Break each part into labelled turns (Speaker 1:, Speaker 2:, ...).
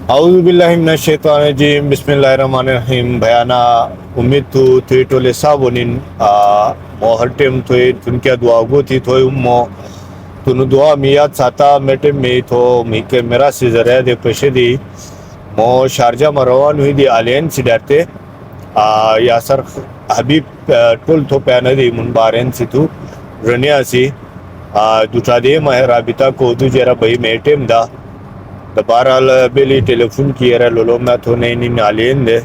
Speaker 1: औज़ुबिल्लाहिमिनश्शैतानिर्रजीम बिस्मिल्लाहिर्रहमानिर्रहीम भयाना उम्मीद थी टोले साबोनिन मोहर्टेम थोय तुनक्या दुआ गोती थोय उम्मो तुनु दुआ मियाद साता मेटे में थो मिके मेरा सिजरे दे पेशेदी मो शारजा मरवान हुई दी आलियन सिडारते यासर हबीब टोल थो पैन दी मुनबारेन सितु रनिया सी दूसरा दे मैं राबिता को दू जरा भाई मेटेम दा बहरहाल बेली टेलीफोन किया लोलो मैं तो नहीं नालियन दे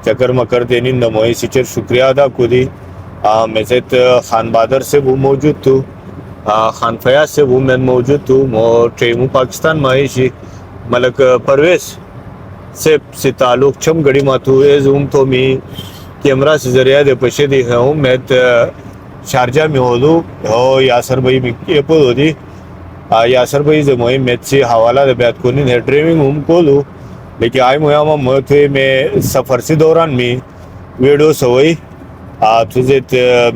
Speaker 1: चक्कर मकर देनी नमोई सिचर शुक्रिया अदा खुदी मैसेज खान बादर से वो मौजूद थू खान फयाज से वो मैं मौजूद थू मो ट्रेमू पाकिस्तान माहिशी मलक परवेज से ताल्लुक छम गड़ी माथू ए जूम तो मी कैमरा से जरिया दे पशे दी हूँ मैं शारजा में हो दू हो यासर भाई मी एपो होती यासर भाई जे मोई मैच से हवाला दे बात कोनी है ड्रीमिंग हम को लू लेकिन आई मुयामा मोथे में सफर से दौरान में वीडियो सवई तुझे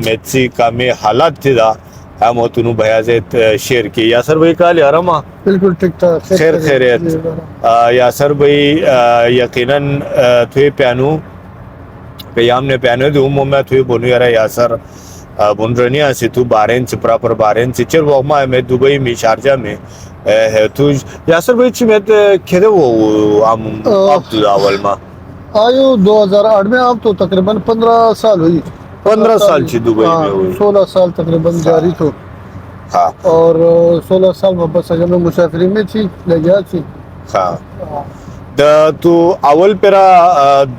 Speaker 1: मैच से कामे हालात थी दा हम तुनु भया जे शेयर की यासर भाई काल यारमा
Speaker 2: बिल्कुल ठीक ठाक
Speaker 1: खैर खैरियत यासर भाई यकीनन थे प्यानू कयाम ने प्यानो दू मैं थे बोनू यारा यासर बुनरनिया से तू बारेन से प्रॉपर बारेन से चल वो मैं दुबई में शारजा में है तू यासर भाई ची मैं खेदे वो हम अब्दुल अवल में
Speaker 2: आयो 2008 में अब तो तकरीबन 15 साल हुई
Speaker 1: 15 साल ची दुबई में हुई
Speaker 2: 16 साल तकरीबन जारी तो
Speaker 1: हाँ
Speaker 2: और 16 साल में बस अगर मैं मुसाफरी में थी ले गया थी
Speaker 1: हाँ तू अवल पेरा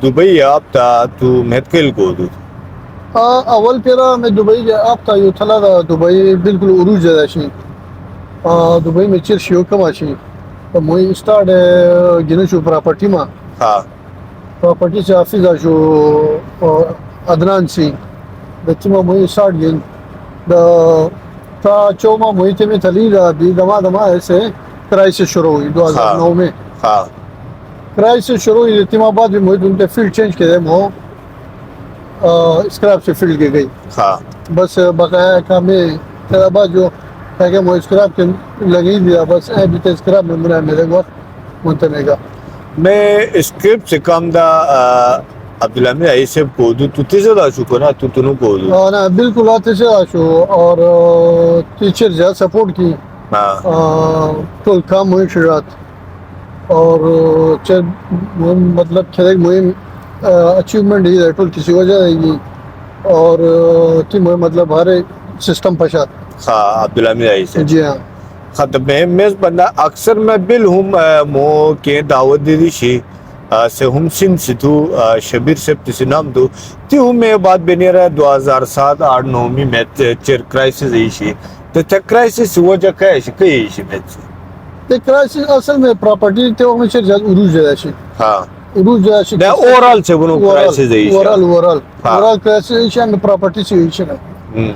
Speaker 1: दुबई अब ता तू महत्केल को दू
Speaker 2: अवल पेरा मैं दुबई गया अब था यो थला दा दुबई बिल्कुल उरूज जदा शी दुबई में चिर शियो कमा शी तो मोई स्टार्ट गिनशु प्रॉपर्टी में
Speaker 1: हाँ
Speaker 2: प्रॉपर्टी से ऑफिस आशु अदनान सी बच्चे मोई स्टार्ट गिन द था चौमा मोई ते में थली दा भी दमा दमा ऐसे किराए से शुरू हुई 2009 में
Speaker 1: हाँ
Speaker 2: किराए से शुरू हुई तिमा बाद भी मोई उनके फील्ड चेंज किए मो स्क्रैप से फील्ड की गई
Speaker 1: हाँ
Speaker 2: बस बकाया काम में तेरा बाद जो ताकि वो स्क्रैप के लगी दिया बस अभी तो स्क्रैप में मेरा मेरे को मुंतने का
Speaker 1: मैं स्क्रिप्ट से काम दा अब्दुल्ला में ऐसे कोदू तू तेज दा चुको ना तू तुनु कोदू
Speaker 2: ना बिल्कुल आते से आशो और टीचर जा सपोर्ट की तो काम हुई शुरुआत और मतलब खेल मुहिम अचीवमेंट ही टोल किसी वजह रहेगी और टीम मतलब हर सिस्टम पशा
Speaker 1: हाँ अब्दुल्ला में ऐसे
Speaker 2: जी हाँ
Speaker 1: खत्म मैं बंदा अक्सर मैं बिल हूँ मो के दावत दे दी शी से हम सिंह सिद्धू शबीर से किसी नाम दो ती हूँ मैं बात बनी रहा 2007-8-9 में मैच चेर क्राइसिस इशी तो चेक क्राइसिस वो जगह है कई इशी मैच
Speaker 2: ते क्राइसिस असल में प्रॉपर्टी ते वो में चेर जल उरूज जैसी
Speaker 1: हाँ
Speaker 2: उरूज जैसी
Speaker 1: ना ओवरऑल से वो क्राइसिस इशी
Speaker 2: ओवरऑल क्राइसिस एंड प्रॉपर्टी से इशी है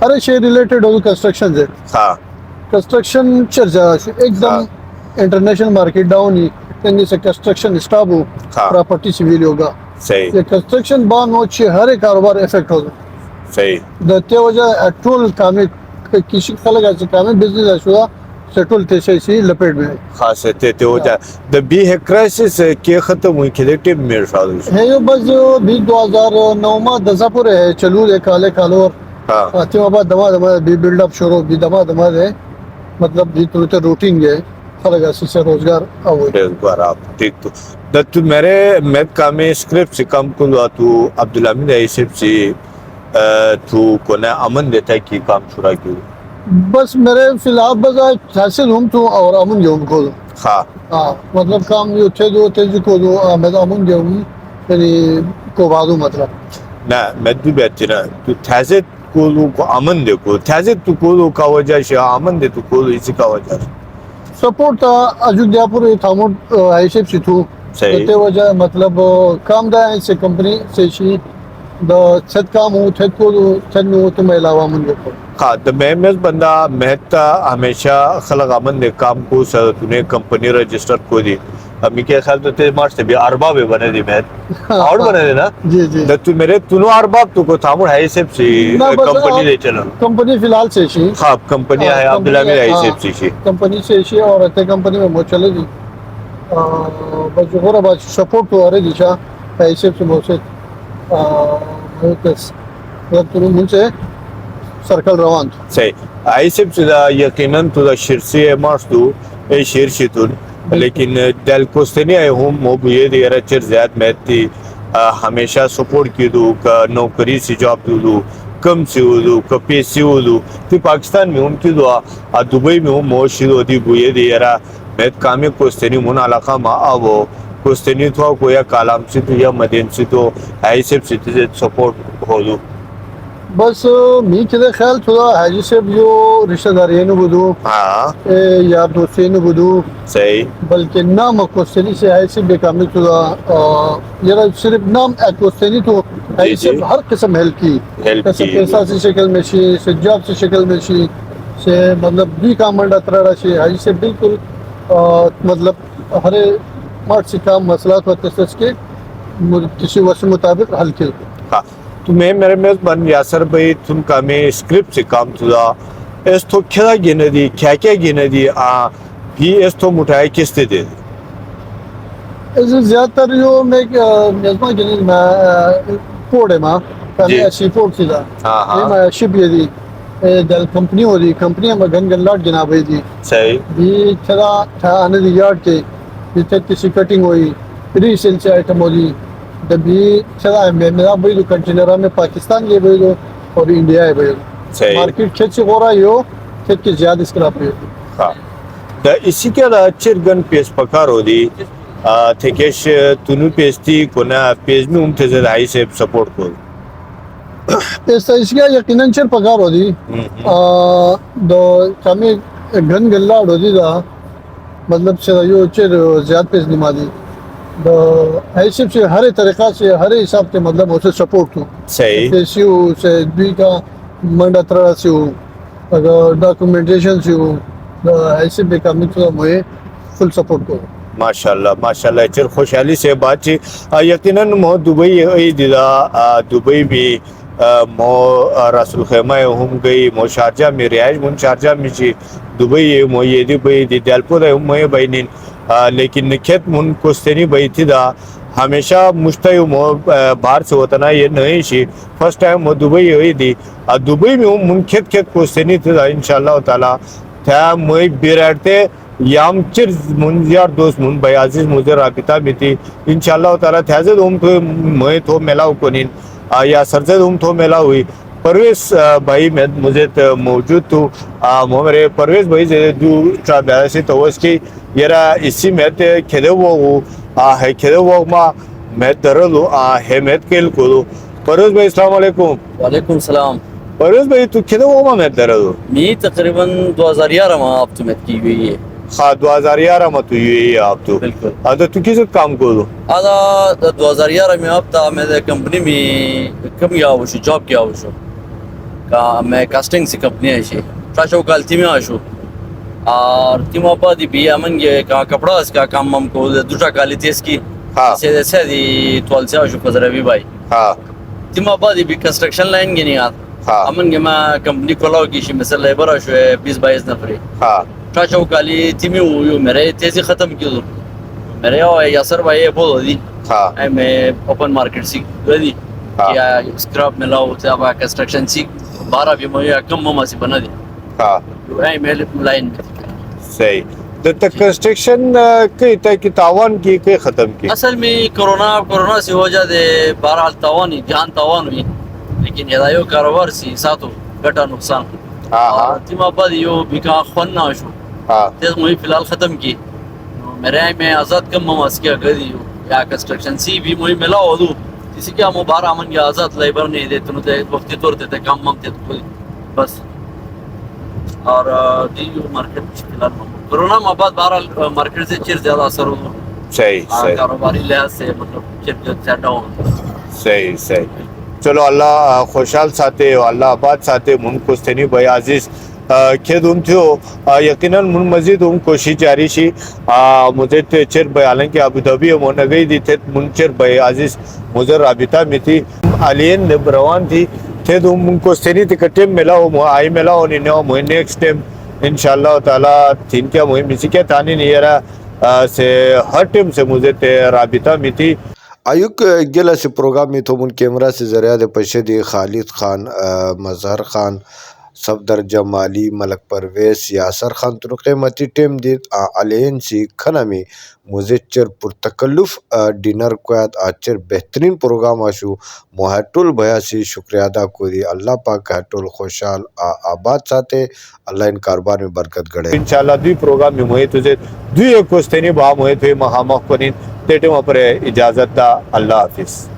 Speaker 2: हर शे रिलेटेड हो कंस्ट्रक्शन से
Speaker 1: हाँ
Speaker 2: कंस्ट्रक्शन चेर जैसी एकदम इंटरनेशनल मार्केट डाउन ही तेंगे से कंस्ट्रक्शन स्टॉप हो प्रॉपर्टी सिविल होगा
Speaker 1: सही
Speaker 2: ये कंस्ट्रक्शन बान हो चे हर एक कारोबार इफेक्ट होगा
Speaker 1: सही
Speaker 2: दते वजह टोल कामे किसी खलक ऐसे कामे बिजनेस ऐसा सेटल तेसे सी लपेट में
Speaker 1: खास ते हो जा द बी है क्राइसिस के खत्म हुई कलेक्टिव मेरे साथ
Speaker 2: है यो बस जो भी 2009 में दसापुर है चलू दे काले कालो और
Speaker 1: हाँ
Speaker 2: आते बाद दमा दमा भी बिल्डअप शुरू भी दमा दमा है मतलब भी तो रूटीन है खलक ऐसे से रोजगार आओ
Speaker 1: रोजगार आप ठीक तो दत्तू मेरे मैं कामे स्क्रिप्ट से काम को लो तू अब्दुल्ला में ऐसे से तू कोने अमन देता है कि काम शुरू क्यों
Speaker 2: बस मेरे फिलहाल बस हासिल हूँ तो और अमन जो को
Speaker 1: हाँ
Speaker 2: मतलब काम जो थे जो तेज को जो मैं तो अमन जो यानी को बादू मतलब
Speaker 1: ना मैं भी बेहतर ना तू थैसे को अमन दे को थैसे तू को का वजह से अमन दे तू को इसी का वजह
Speaker 2: सपोर्ट था अयोध्यापुर थामो ऐसे सिथु ते वजह मतलब काम दा ऐसे कंपनी से शी द छत काम हो छत को छत में हो तो महिलावा मन को
Speaker 1: हाँ तो मैं बंदा महता हमेशा खलक अमन ने काम को सर तूने कंपनी रजिस्टर को दी अभी क्या ख्याल तो तेरे मार्च से भी अरबाब बने दी मैं और बने थे ना
Speaker 2: जी जी
Speaker 1: तू मेरे तूनो अरबाब तू को थामुर है सेप सी कंपनी ले चलो
Speaker 2: कंपनी फिलहाल से शी
Speaker 1: हाँ कंपनी है अब्दुल्ला में है सेप सी
Speaker 2: कंपनी से शी और अते कंपनी में वो चले जी بجغورة باش سبورت وارد إشا فايسيب سموسيت مهتس يبتلون منسه سرکل روان تو
Speaker 1: صحیح آیسب دا یقینا تو دا شرسی مارس تو ای شیرشیتون لیکن دل کوستنی هم موبیه دیره چر زیاد میتی हमेशा सपोर्ट कीदू का नौकरी से जॉब दू कम से दू का पैसे दू तो पाकिस्तान में उनकी दुआ आ दुबई में हम मोशी दो दी बुए दे यारा मैं कामे कोस्तेनी मुन अलाका मा आवो कोस्तेनी तो को या कालाम से तो या मदीन से तो ऐसे सिटीजन सपोर्ट हो दू
Speaker 2: बस मी كده خیال थोड़ा हाजी साहब जो रिश्तेदारी ने बुदू
Speaker 1: हाँ
Speaker 2: यार दोस्ती ने बुदू
Speaker 1: सही
Speaker 2: बल्कि नाम कोस्तेनी से ऐसे बेकामिल थोड़ा यार सिर्फ नाम कोस्तेनी तो ऐसे
Speaker 1: जी।
Speaker 2: हर किस्म हेल्प की
Speaker 1: हेल्प
Speaker 2: जैसे
Speaker 1: की
Speaker 2: पैसा से शक्ल में शी से जॉब से शक्ल में शी से मतलब भी काम मंडा तरह से हाजी से बिल्कुल मतलब हरे मार्ट से काम मसला तो तसस के किसी वक्त मुताबिक हल किया
Speaker 1: हाँ तो मैं मेरे मेजबान यासर भाई तुम का मैं स्क्रिप्ट से काम तुझा इस तो क्या गिने दी क्या गिने दी भी इस तो मुठाए किस्ते दे
Speaker 2: ऐसे ज़्यादातर जो मैं मेज़बान के लिए मैं पोड़े माँ
Speaker 1: जी।
Speaker 2: मैं ऐसी पोड़ थी था
Speaker 1: हाँ, हाँ।
Speaker 2: ये मैं शिप ये थी दल कंपनी हो रही कंपनी में गन गल्लाट गिना भाई थी
Speaker 1: सही
Speaker 2: ये थोड़ा था आने दी यार्ड के जितने किसी कटिंग हुई रीसेल से आइटम हो रही तभी थोड़ा मैं मेरा भाई तो कंटेनर में पाकिस्तान ये भाई तो और इंडिया है भाई
Speaker 1: सही
Speaker 2: मार्केट खेत से हो रहा है यो खेत के ज़्यादा स्क्रैप है
Speaker 1: हाँ दा इसी के दा चिरगन पेस पकार हो दी थेकेश तुनु पेस्ती कोना पेज में उम्ते ज़रा आई से सपोर्ट को
Speaker 2: ऐसा इसका यकीनन चल पगार हो दी दो कमी घन गल्ला होती था मतलब से यो चेर ज्यादा पेश निमा दी दो ऐसे से हर तरीका से हर हिसाब से मतलब उसे सपोर्ट हो
Speaker 1: सही
Speaker 2: पेशी हो से द्वी का मंडा तरह से हो अगर डॉक्यूमेंटेशन से हो ऐसे बेकामी तो मुझे फुल सपोर्ट को
Speaker 1: माशाल्लाह चिर खुशहाली से बात ची यकीनन मो दुबई ए दिला दुबई भी मो रसूल खैमा हम गई मो शारजा में रियाज मुन शारजा में जी दुबई मो ये दुबई दी दलपुर हम मो बहनिन लेकिन खेत मुन कोस्तेनी बई थी दा हमेशा मुश्तय मो बाहर से होता ना ये नहीं शी फर्स्ट टाइम मो दुबई हुई थी दुबई में हम मुन खेत कोस्तेनी थी दा इंशाल्लाह ताला था मो बिराटते याम चिर मुन यार दोस्त मुन भाई अजीज मुझे राबिता में थी इंशाल्लाह ताला थैज़े हम तो मैं तो मेला कोनिन या सरजद हम तो मेला हुई परवेज भाई मैं मुझे तो मौजूद तो मेरे परवेज भाई से जो ट्रावेल से तो उसकी यारा इसी में ते खेले वो है खेले वो माँ मैं तरलो है मैं केल को परवेज भाई अस्सलाम वालेकुम
Speaker 3: वालेकुम सलाम।
Speaker 1: परवेज भाई तू खेले वो माँ मैं तरलो
Speaker 3: मी तकरीबन 2011 में आप तुम्हें की हुई है।
Speaker 1: हाँ 2011 में तो ये आप तो
Speaker 3: बिल्कुल।
Speaker 1: तो तू किस काम करो
Speaker 3: आधा 2011 में अब था मैं कंपनी में कम गया वो जॉब किया वो का मैं कास्टिंग से कंपनी है शे ट्राशो कालती में आशो और तिमा पादी भी अमन ये का कपड़ा इसका काम हमको दूसरा काली थी इसकी
Speaker 1: हाँ
Speaker 3: से दी तोल से आशो फजरा भी भाई
Speaker 1: हाँ
Speaker 3: तिमा पादी भी कंस्ट्रक्शन लाइन की नहीं
Speaker 1: हाँ
Speaker 3: अमन के मैं कंपनी खोला की शी मिसल लेबर आशो है 20-22 नफरी
Speaker 1: हाँ
Speaker 3: ट्राशो काली तिमी वो मेरे तेजी खत्म की मेरे यासर भाई बोलो दी
Speaker 1: हाँ
Speaker 3: मैं ओपन मार्केट सी दी
Speaker 1: हाँ।
Speaker 3: या स्क्रैप में लाओ तो अब कंस्ट्रक्शन सी 12 भी मुझे कम ममा से बना दी
Speaker 1: हाँ
Speaker 3: आई मेल लाइन में
Speaker 1: सही तो कंस्ट्रक्शन की तावान की के खत्म की
Speaker 3: असल में कोरोना से हो जाते बहरहाल तावान ही जान तावान हुई लेकिन यदायो कारोबार सी साथो घटा नुकसान
Speaker 1: हाँ हाँ
Speaker 3: और तिमा बाद यो बिका खन्ना शो
Speaker 1: हाँ
Speaker 3: तेज मुझे फिलहाल खत्म की मेरे में आजाद कम ममा से क्या कर दी या कंस्ट्रक्शन सी भी मुझे मिला हो दू इसी क्या मुबारक अमन के आजाद लेबर नहीं देते नुते वक्त तौर देते काम मम ते बस और दी मार्केट फिलहाल कोरोना में बाद बहरहाल मार्केट से चिर ज्यादा असर हो
Speaker 1: सही सही
Speaker 3: कारोबारी लिहाज से मतलब चिर ज्यादा हो
Speaker 1: सही सही चलो अल्लाह खुशहाल साथे अल्लाह आबाद साथे मुन कुस्तनी भाई अजीज खेद उन थियो यकीनन मुन मजीद उन कोशिश जारी शी मुझे ते चिर भाई हालांकि अबू धाबी मोन गई दी थे मुन चिर भाई अजीज मुझे राबिता में थी अलियन रवान थी थे तुम मुन कुस्तनी टिकट मिला हो आई मिला हो नहीं हो मुझे नेक्स्ट टाइम इंशाल्लाह ताला तीन क्या मुझे मिसी क्या तानी नहीं रहा से हर टीम से मुझे ते राबिता में थी।
Speaker 4: आयुक गेला से प्रोग्राम में थोमुन कैमरा से जरिया दे पशेदी खालिद खान, मजहर खान, सफदर जमाली, मलक परवेज, यासर खान तुन कीमती टीम दी अलेन सी खना में मुझे चर पुरतकल्लुफ डिनर कोयात आचर बेहतरीन प्रोग्राम आशु मोहटुल भया से शुक्रिया अदा कोरी। अल्लाह पाक हटुल खुशहाल आबाद साथे अल्लाह इन कारोबार में बरकत गड़े
Speaker 1: इंशाल्लाह दुई प्रोग्राम में मुहे तुझे दुई एक कोस्तेनी बा मुहे थे महामह कोनिन तेटे वहाँ पर इजाज़त दा। अल्लाह हाफिज़।